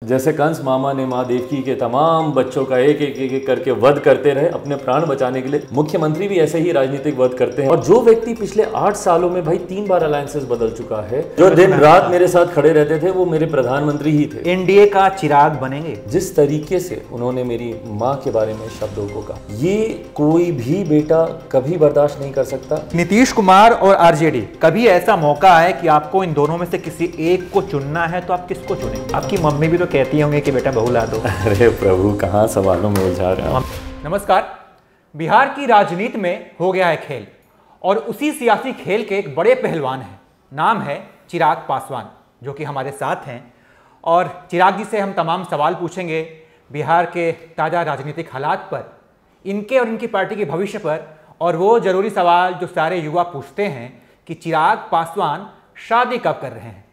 जैसे कंस मामा ने माँ देवकी के तमाम बच्चों का एक एक एक एक करके वध करते रहे अपने प्राण बचाने के लिए, मुख्यमंत्री भी ऐसे ही राजनीतिक वध करते हैं। और जो व्यक्ति पिछले 8 सालों में भाई 3 बार अलायंसेस बदल चुका है, जो दिन रात मेरे साथ खड़े रहते थे, वो मेरे प्रधानमंत्री ही थे। एनडीए का चिराग बनेंगे। जिस तरीके से उन्होंने मेरी माँ के बारे में शब्दों को कहा, ये कोई भी बेटा कभी बर्दाश्त नहीं कर सकता। नीतीश कुमार और आरजेडी, कभी ऐसा मौका आए कि आपको इन दोनों में से किसी एक को चुनना है तो आप किसको चुनेंगे? आपकी मम्मी भी तो कहती होंगे कि बेटा बहू ला दो। अरे प्रभु, कहाँ सवालों में उलझा रहे हैं। नमस्कार। बिहार की राजनीति में हो गया है खेल, और उसी सियासी खेल के एक बड़े पहलवान हैं। नाम है चिराग पासवान, जो कि हमारे साथ हैं। और चिराग जी से हम तमाम सवाल पूछेंगे बिहार के ताज़ा राजनीतिक हालात पर, इनके और इनकी पार्टी के भविष्य पर, और वो ज़रूरी सवाल जो सारे युवा पूछते हैं कि चिराग पासवान शादी कब कर रहे हैं।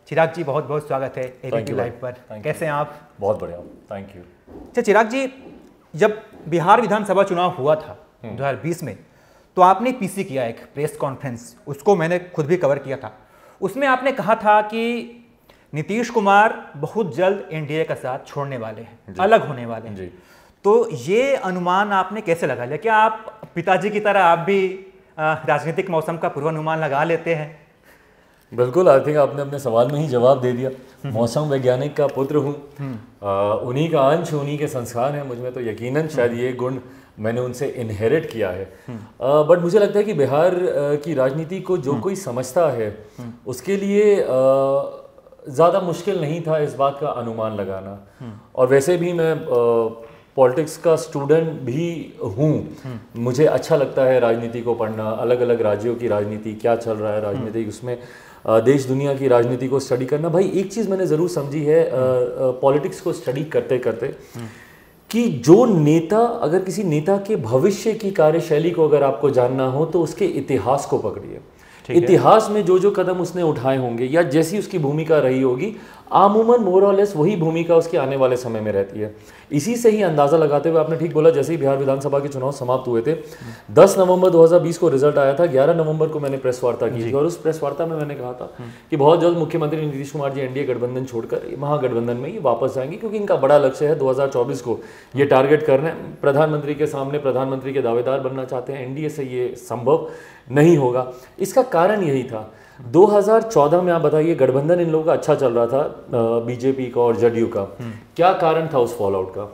चिराग जी, बहुत बहुत स्वागत है एबीपी लाइव पर। कैसे हैं आप? बहुत बढ़िया, थैंक यू। अच्छा चिराग जी, जब बिहार विधानसभा चुनाव हुआ था 2020 में, तो आपने पीसी किया एक प्रेस कॉन्फ्रेंस, उसको मैंने खुद भी कवर किया था। उसमें आपने कहा था कि नीतीश कुमार बहुत जल्द एनडीए का साथ छोड़ने वाले हैं, अलग होने वाले हैं। तो ये अनुमान आपने कैसे लगा लिया? क्या आप पिताजी की तरह आप भी राजनीतिक मौसम का पूर्वानुमान लगा लेते हैं? बिल्कुल, आई थिंक आपने अपने सवाल में ही जवाब दे दिया। मौसम वैज्ञानिक का पुत्र हूँ, उन्हीं का अंश, उन्हीं के संस्कार हैं मुझ में, तो यकीनन शायद ये गुण मैंने उनसे इनहेरिट किया है। बट मुझे लगता है कि बिहार की राजनीति को जो कोई समझता है, उसके लिए ज़्यादा मुश्किल नहीं था इस बात का अनुमान लगाना। और वैसे भी मैं पॉलिटिक्स का स्टूडेंट भी हूँ। मुझे अच्छा लगता है राजनीति को पढ़ना, अलग अलग राज्यों की राजनीति, क्या चल रहा है राजनीति, उसमें देश दुनिया की राजनीति को स्टडी करना। भाई एक चीज़ मैंने ज़रूर समझी है पॉलिटिक्स को स्टडी करते करते, कि जो नेता, अगर किसी नेता के भविष्य की कार्यशैली को अगर आपको जानना हो तो उसके इतिहास को पकड़िए। इतिहास में जो जो कदम उसने उठाए होंगे या जैसी उसकी भूमिका रही होगी, आमूमन मोर और लेस वही भूमिका उसके आने वाले समय में रहती है। इसी से ही अंदाज़ा लगाते हुए आपने ठीक बोला, जैसे ही बिहार विधानसभा के चुनाव समाप्त हुए थे, 10 नवंबर 2020 को रिजल्ट आया था, 11 नवंबर को मैंने प्रेस वार्ता की थी। और उस प्रेस वार्ता में मैंने कहा था कि बहुत जल्द मुख्यमंत्री नीतीश कुमार जी एनडीए गठबंधन छोड़कर महागठबंधन में ही वापस जाएंगे, क्योंकि इनका बड़ा लक्ष्य है 2024 को ये टारगेट करना है। प्रधानमंत्री के सामने प्रधानमंत्री के दावेदार बनना चाहते हैं। एनडीए से ये संभव नहीं होगा। इसका कारण यही था, 2014 में आप बताइए, गठबंधन इन लोगों का अच्छा चल रहा था, बीजेपी का और जदयू का। क्या कारण था उस फॉल आउट का?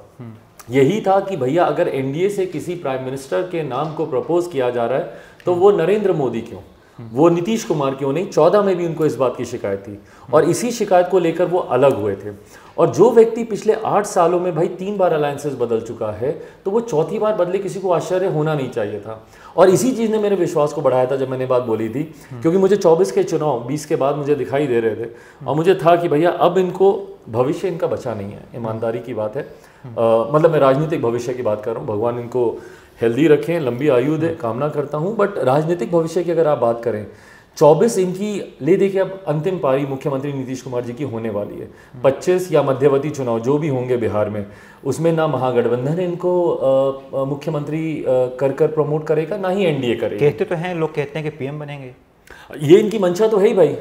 यही था कि भैया अगर एनडीए से किसी प्राइम मिनिस्टर के नाम को प्रपोज किया जा रहा है तो वो नरेंद्र मोदी क्यों, वो नीतीश कुमार क्यों नहीं? 14 में भी उनको इस बात की शिकायत थी, और इसी शिकायत को लेकर वो अलग हुए थे। और जो व्यक्ति पिछले 8 सालों में भाई 3 बार अलायंसेस बदल चुका है, तो वो चौथी बार बदले, किसी को आश्चर्य होना नहीं चाहिए था। और इसी चीज़ ने मेरे विश्वास को बढ़ाया था जब मैंने बात बोली थी, क्योंकि मुझे 24 के चुनाव 20 के बाद मुझे दिखाई दे रहे थे, और मुझे था कि भैया अब इनको भविष्य इनका बचा नहीं है। ईमानदारी की बात है, मतलब मैं राजनीतिक भविष्य की बात कर रहा हूँ। भगवान इनको हेल्दी रखें, लंबी आयु दे, कामना करता हूँ। बट राजनीतिक भविष्य की अगर आप बात करें, 24 इनकी ले देखिए, अब अंतिम पारी मुख्यमंत्री नीतीश कुमार जी की होने वाली है। 25 या मध्यवर्ती चुनाव जो भी होंगे बिहार में, उसमें ना महागठबंधन इनको मुख्यमंत्री कर प्रमोट करेगा, ना ही एनडीए करेगा। कहते तो हैं, लोग कहते हैं कि पीएम बनेंगे। ये इनकी मंशा तो है ही भाई।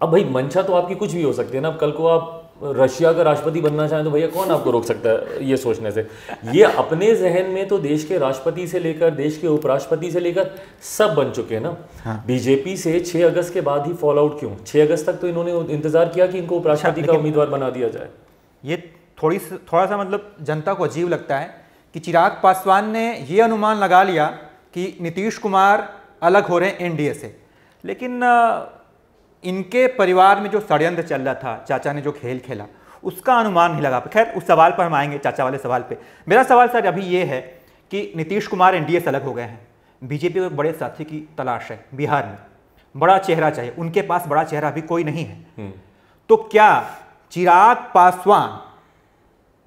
अब भाई मंशा तो आपकी कुछ भी हो सकती है ना। अब कल को आप रशिया का राष्ट्रपति बनना चाहें तो भैया कौन आपको रोक सकता है ये सोचने से? ये अपने जहन में तो देश के राष्ट्रपति से लेकर देश के उपराष्ट्रपति से लेकर सब बन चुके हैं ना। बीजेपी से 6 अगस्त के बाद ही फॉल आउट क्यों? 6 अगस्त तक तो इन्होंने इंतजार किया कि इनको उपराष्ट्रपति का उम्मीदवार बना दिया जाए। ये थोड़ा सा मतलब जनता को अजीब लगता है कि चिराग पासवान ने ये अनुमान लगा लिया कि नीतीश कुमार अलग हो रहे हैं एनडीए से, लेकिन इनके परिवार में जो षड्यंत्र चल रहा था, चाचा ने जो खेल खेला, उसका अनुमान नहीं लगा। खैर, उस सवाल पर हम आएंगे, चाचा वाले सवाल पे। मेरा सवाल सर अभी ये है कि नीतीश कुमार एनडीए से अलग हो गए हैं, बीजेपी को एक बड़े साथी की तलाश है बिहार में, बड़ा चेहरा चाहिए, उनके पास बड़ा चेहरा अभी कोई नहीं है। तो क्या चिराग पासवान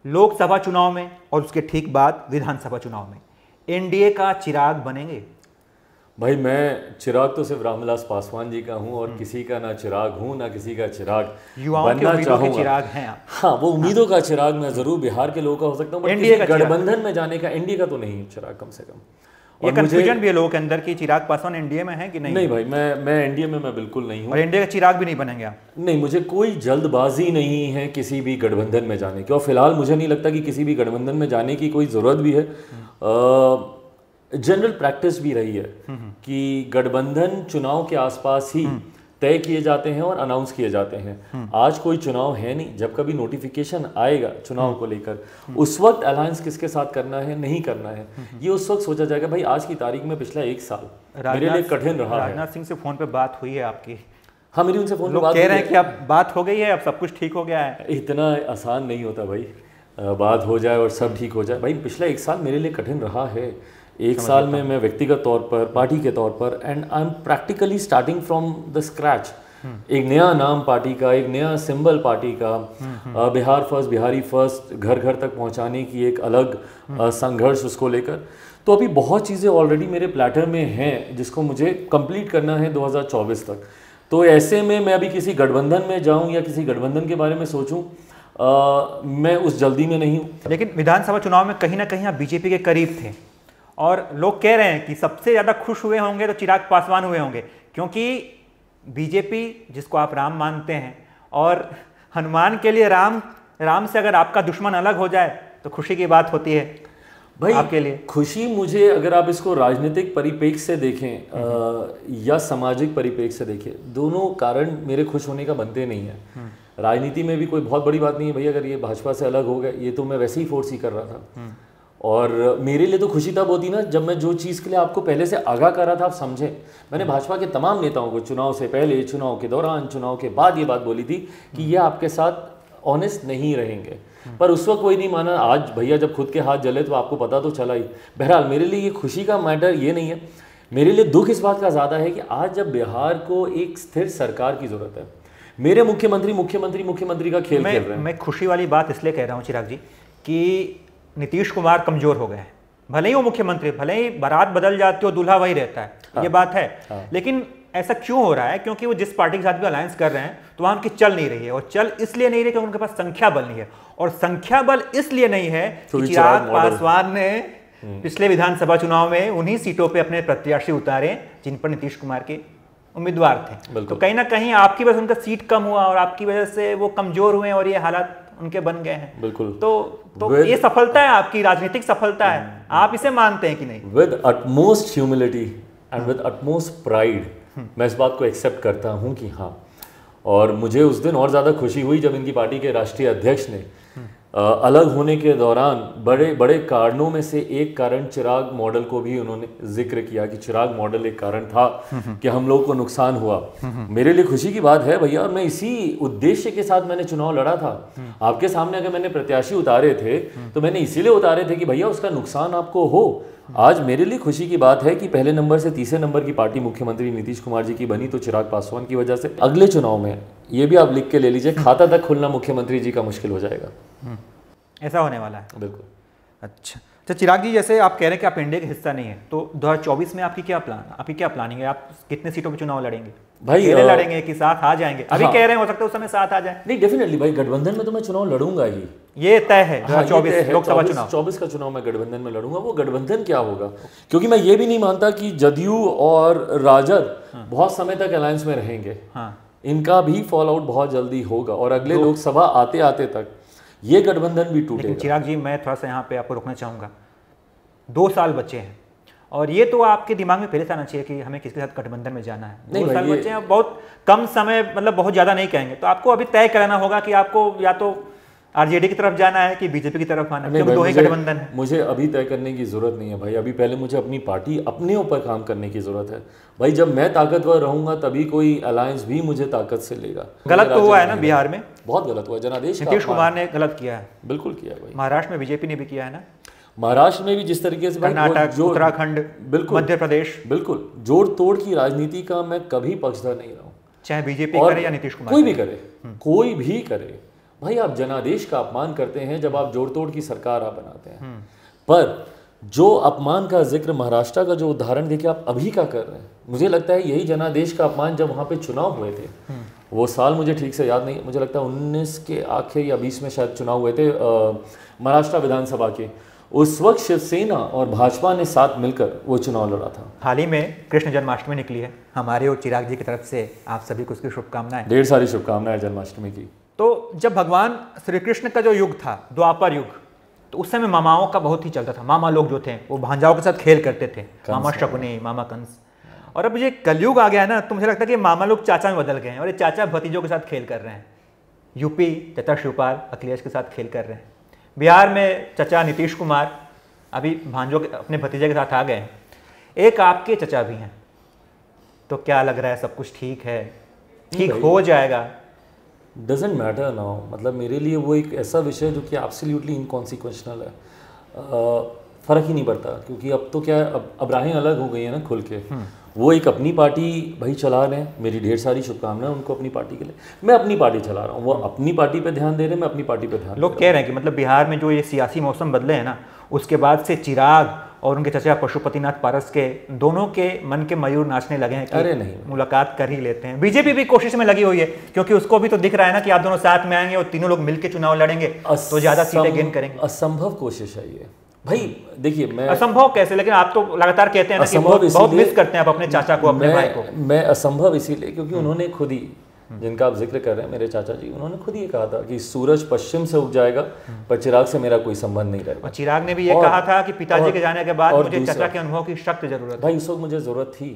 लोकसभा चुनाव में और उसके ठीक बाद विधानसभा चुनाव में एनडीए का चिराग बनेंगे? भाई मैं चिराग तो सिर्फ रामविलास पासवान जी का हूं, और किसी का ना चिराग हूं, ना किसी का चिराग बनना चाहूंगा। चिराग हैं आप। हाँ, वो उम्मीदों का चिराग मैं जरूर बिहार के लोगों का हो सकता हूँ, बट किसी गठबंधन में जाने का, एनडीए का तो नहीं चिराग कम से कम। ये कंफ्यूजन भी है लोगों के अंदर कि चिराग पासवान एनडीए में है कि नहीं? नहीं भाई, मैं एनडीए में मैं बिल्कुल नहीं हूँ। और एनडीए का चिराग भी नहीं बनेंगे आप? नहीं, मुझे कोई जल्दबाजी नहीं है किसी भी गठबंधन में जाने की, और फिलहाल मुझे नहीं लगता कि किसी भी गठबंधन में जाने की कोई ज़रूरत भी है। जनरल प्रैक्टिस भी रही है कि गठबंधन चुनाव के आसपास ही तय किए जाते हैं और अनाउंस किए जाते हैं। आज कोई चुनाव है नहीं, जब कभी नोटिफिकेशन आएगा चुनाव को लेकर, उस वक्त अलायंस किसके साथ करना है नहीं करना है, ये उस वक्त सोचा जाएगा। भाई आज की तारीख में पिछला 1 साल मेरे लिए कठिन रहा है। राजनाथ सिंह से फोन पे बात हुई है आपकी? हाँ, मेरी उनसे फोन पे बात कह रहे हैं कि अब बात हो गई है, अब सब कुछ ठीक हो गया है। इतना आसान नहीं होता भाई, बात हो जाए और सब ठीक हो जाए। भाई पिछला 1 साल मेरे लिए कठिन रहा है। 1 साल में मैं व्यक्तिगत तौर पर, पार्टी के तौर पर, and I am practically starting from the scratch. एक नया नाम पार्टी का, एक नया सिंबल पार्टी का, बिहार फर्स्ट, बिहारी फर्स्ट घर घर तक पहुंचाने की एक अलग संघर्ष उसको लेकर। तो अभी बहुत चीज़ें ऑलरेडी मेरे प्लेटर में हैं जिसको मुझे कंप्लीट करना है 2024 तक। तो ऐसे में मैं अभी किसी गठबंधन में जाऊं या किसी गठबंधन के बारे में सोचूं, मैं उस जल्दी में नहीं हूँ। लेकिन विधानसभा चुनाव में कहीं ना कहीं आप बीजेपी के करीब थे, और लोग कह रहे हैं कि सबसे ज़्यादा खुश हुए होंगे तो चिराग पासवान हुए होंगे, क्योंकि बीजेपी जिसको आप राम मानते हैं, और हनुमान के लिए राम से अगर आपका दुश्मन अलग हो जाए तो खुशी की बात होती है भाई आपके लिए। खुशी मुझे, अगर आप इसको राजनीतिक परिप्रेक्ष्य से देखें या सामाजिक परिप्रेक्ष्य से देखें, दोनों कारण मेरे खुश होने का बनते नहीं है। राजनीति में भी कोई बहुत बड़ी बात नहीं है भाई, अगर ये भाजपा से अलग हो गए, ये तो मैं वैसे ही फोर्स ही कर रहा था। और मेरे लिए तो खुशी तब होती ना जब मैं जो चीज़ के लिए आपको पहले से आगाह कर रहा था आप समझे। मैंने भाजपा के तमाम नेताओं को चुनाव से पहले, चुनाव के दौरान, चुनाव के बाद ये बात बोली थी कि ये आपके साथ ऑनेस्ट नहीं रहेंगे, पर उस वक्त कोई नहीं माना। आज भैया जब खुद के हाथ जले तो आपको पता तो चला ही। बहरहाल मेरे लिए ये खुशी का मैटर ये नहीं है, मेरे लिए दुख इस बात का ज़्यादा है कि आज जब बिहार को एक स्थिर सरकार की ज़रूरत है, मेरे मुख्यमंत्री का खेल खेल रहे हैं। मैं खुशी वाली बात इसलिए कह रहा हूँ चिराग जी कि नीतीश कुमार कमजोर हो गए हैं। भले ही वो मुख्यमंत्री, भले ही बारात बदल जाती हो, दूल्हा वही रहता है। हाँ, ये बात है। हाँ, लेकिन ऐसा क्यों हो रहा है? क्योंकि वो जिस पार्टी के साथ भी अलायंस कर रहे हैं तो वहां उनकी चल नहीं रही है, और चल इसलिए नहीं रही क्योंकि उनके पास संख्या बल नहीं है, और संख्या बल इसलिए नहीं है कि चिराग पासवान ने पिछले विधानसभा चुनाव में उन्हीं सीटों पर अपने प्रत्याशी उतारे जिन पर नीतीश कुमार के उम्मीदवार थे। तो कहीं ना कहीं आपकी वजह से उनका सीट कम हुआ और आपकी वजह से वो कमजोर हुए और ये हालात उनके बन गए हैं। बिल्कुल। तो ये सफलता है, आपकी राजनीतिक सफलता है, आप इसे मानते हैं कि नहीं? With utmost humility and with utmost pride मैं इस बात को एक्सेप्ट करता हूं कि हाँ। और मुझे उस दिन और ज़्यादा खुशी हुई जब इनकी पार्टी के राष्ट्रीय अध्यक्ष ने अलग होने के दौरान बड़े बड़े कारणों में से एक कारण चिराग मॉडल को भी उन्होंने जिक्र किया कि चिराग मॉडल एक कारण था कि हम लोग को नुकसान हुआ। मेरे लिए खुशी की बात है भैया, और मैं इसी उद्देश्य के साथ मैंने चुनाव लड़ा था। आपके सामने अगर मैंने प्रत्याशी उतारे थे तो मैंने इसीलिए उतारे थे कि भैया उसका नुकसान आपको हो। आज मेरे लिए खुशी की बात है कि पहले नंबर से तीसरे नंबर की पार्टी मुख्यमंत्री नीतीश कुमार जी की बनी तो चिराग पासवान की वजह से। अगले चुनाव में ये भी आप लिख के ले लीजिए, खाता तक खुलना मुख्यमंत्री जी का मुश्किल हो जाएगा। ऐसा होने वाला है। बिल्कुल। अच्छा चिराग जी, जैसे आप कह रहे हैं कि आप एनडीए का हिस्सा नहीं है, तो 2024 में आपकी क्या प्लानिंग है? आप कितने सीटों पे चुनाव लड़ेंगे? भाई लड़ेंगे कि साथ आ जाएंगे? अभी कह रहे हैं हो सकता है उस समय साथ आ जाए। नहीं, डेफिनेटली भाई, गठबंधन में तो मैं चुनाव लड़ूंगा ही, ये तय है। 2024 लोकसभा चुनाव, 24 का चुनाव मैं गठबंधन में लड़ूंगा। वो गठबंधन क्या होगा, क्योंकि मैं ये भी नहीं मानता कि जदयू और राजद बहुत समय तक अलायंस में रहेंगे। इनका भी फॉल आउट बहुत जल्दी होगा और अगले लोकसभा आते आते तक ये गठबंधन भी टूटेगा। चिराग जी, मैं थोड़ा सा यहाँ पे आपको रोकना चाहूँगा। 2 साल बचे हैं और ये तो आपके दिमाग में पहले से आना चाहिए कि हमें किसके साथ गठबंधन में जाना है। 2 साल बचे हैं, बहुत कम समय, मतलब बहुत ज़्यादा नहीं कहेंगे, तो आपको अभी तय कराना होगा कि आपको या तो आरजेडी की तरफ जाना है कि बीजेपी की तरफ आना है, क्योंकि 2 ही गठबंधन है। मुझे अभी तय करने की जरूरत नहीं है भाई। अभी पहले मुझे अपनी पार्टी, अपने ऊपर काम करने की जरूरत है भाई। जब मैं ताकतवर रहूंगा तभी कोई अलायंस भी मुझे ताकत से लेगा। गलत तो हुआ है ना बिहार में, बहुत गलत हुआ। जनादेश नीतीश कुमार ने गलत किया है। बिल्कुल किया भाई। महाराष्ट्र में बीजेपी ने भी किया है ना, महाराष्ट्र में भी जिस तरीके से, कर्नाटक, उत्तराखंड, बिल्कुल, मध्य प्रदेश, बिल्कुल जोड़ तोड़ की राजनीति का मैं कभी पक्षधर नहीं रहा हूँ, चाहे बीजेपी करे या नीतीश कुमार, कोई भी करे, कोई भी करे भाई। आप जनादेश का अपमान करते हैं जब आप जोड़ तोड़ की सरकार आप बनाते हैं, पर जो अपमान का जिक्र महाराष्ट्र का जो उदाहरण देके आप अभी का कर रहे हैं, मुझे लगता है यही जनादेश का अपमान जब वहाँ पे चुनाव हुए थे, वो साल मुझे ठीक से याद नहीं, मुझे लगता है 19 के आखिर या 20 में शायद चुनाव हुए थे महाराष्ट्र विधानसभा के। उस वक्त शिवसेना और भाजपा ने साथ मिलकर वो चुनाव लड़ा था। हाल ही में कृष्ण जन्माष्टमी निकली है, हमारे और चिराग जी की तरफ से आप सभी को उसकी शुभकामनाएं। ढेर सारी शुभकामनाएं जन्माष्टमी की। तो जब भगवान श्री कृष्ण का जो युग था, द्वापर युग, तो उस समय मामाओं का बहुत ही चलता था। मामा लोग जो थे वो भांजाओं के साथ खेल करते थे, मामा शकुनी, मामा कंस। और अब ये कलयुग आ गया है ना, तो मुझे लगता है कि मामा लोग चाचा में बदल गए हैं और ये चाचा भतीजों के साथ खेल कर रहे हैं। यूपी चाचा शिवपाल अखिलेश के साथ खेल कर रहे हैं। बिहार में चाचा नीतीश कुमार अभी भांजों के अपने भतीजे के साथ आ गए हैं। एक आपके चाचा भी हैं, तो क्या लग रहा है सब कुछ ठीक है, ठीक हो जाएगा? डजेंट मैटर नाउ, मतलब मेरे लिए वो एक ऐसा विषय जो कि एब्सोल्युटली इनकॉन्सिक्वेंशनल है, फ़र्क ही नहीं पड़ता। क्योंकि अब तो क्या है, अब राहें अलग हो गई है ना खुल के। वो एक अपनी पार्टी भाई चला रहे हैं, मेरी ढेर सारी शुभकामनाएं उनको अपनी पार्टी के लिए। मैं अपनी पार्टी चला रहा हूँ, वो अपनी पार्टी पे ध्यान दे रहे हैं, मैं अपनी पार्टी पे ध्यान। लोग कह रहे हैं कि मतलब बिहार में जो ये सियासी मौसम बदले हैं ना, उसके बाद से चिराग और उनके चाचा पशुपतिनाथ पारस के दोनों के मन के मयूर नाचने लगे हैं कि अरे नहीं, मुलाकात कर ही लेते हैं। बीजेपी भी कोशिश में लगी हुई है, क्योंकि उसको भी तो दिख रहा है ना कि आप दोनों साथ में आएंगे और तीनों लोग मिलकर चुनाव लड़ेंगे तो ज्यादा सीटें गेन करेंगे। असंभव कोशिश है ये भाई। देखिए मैं असंभव कैसे, लेकिन आप तो लगातार कहते हैं ना कि बहुत मिस करते हैं आप अपने चाचा को, अपने भाई को। मैं असंभव इसीलिए क्योंकि उन्होंने खुद ही, जिनका आप जिक्र कर रहे हैं मेरे चाचा जी, उन्होंने खुद ही कहा था कि सूरज पश्चिम से उग जाएगा पर चिराग से मेरा कोई संबंध नहीं रहेगा। और चिराग ने भी ये कहा था कि पिताजी के जाने के बाद मुझे चाचा के अनुभव की सख्त जरूरत है। भाई उस वक्त मुझे जरूरत थी,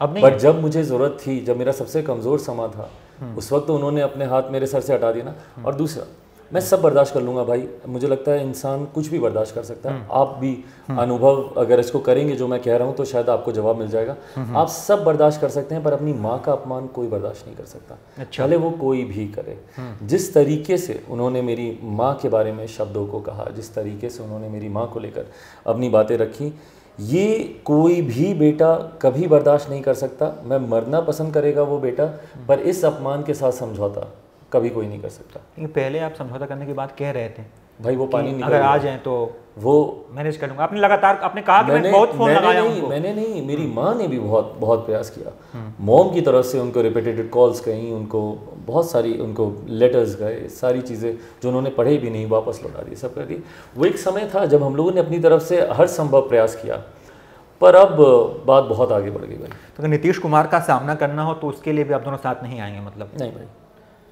अब नहीं। बट जब मुझे जरूरत थी, जब मेरा सबसे कमजोर समा था, उस वक्त तो उन्होंने अपने हाथ मेरे सर से हटा दिया ना। और दूसरा, मैं सब बर्दाश्त कर लूँगा भाई, मुझे लगता है इंसान कुछ भी बर्दाश्त कर सकता है। आप भी अनुभव अगर इसको करेंगे जो मैं कह रहा हूँ तो शायद आपको जवाब मिल जाएगा। आप सब बर्दाश्त कर सकते हैं पर अपनी माँ का अपमान कोई बर्दाश्त नहीं कर सकता। अच्छा। भले वो कोई भी करे। जिस तरीके से उन्होंने मेरी माँ के बारे में शब्दों को कहा, जिस तरीके से उन्होंने मेरी माँ को लेकर अपनी बातें रखी, ये कोई भी बेटा कभी बर्दाश्त नहीं कर सकता। मैं मरना पसंद करेगा वो बेटा, पर इस अपमान के साथ समझौता कभी कोई नहीं कर सकता। पहले आप समझौता करने की बात कह रहे थे भाई, वो पानी निकल अगर आ जाए तो वो मैनेज कर लूंगा। आपने लगातार आपने कहा कि मैं बहुत फोन लगाया उनको। मैंने नहीं, मेरी माँ ने भी बहुत प्रयास किया। मॉम की तरफ से उनको रिपीटेड कॉल्स गई, उनको बहुत सारी उनको लेटर्स गए, सारी चीज़ें जो उन्होंने पढ़े भी नहीं वापस लौटा दी, सब कर दी। वो एक समय था जब हम लोगों ने अपनी तरफ से हर संभव प्रयास किया, पर अब बात बहुत आगे बढ़ गई भाई। तो अगर नीतीश कुमार का सामना करना हो तो उसके लिए भी आप दोनों साथ नहीं आएंगे? मतलब नहीं भाई,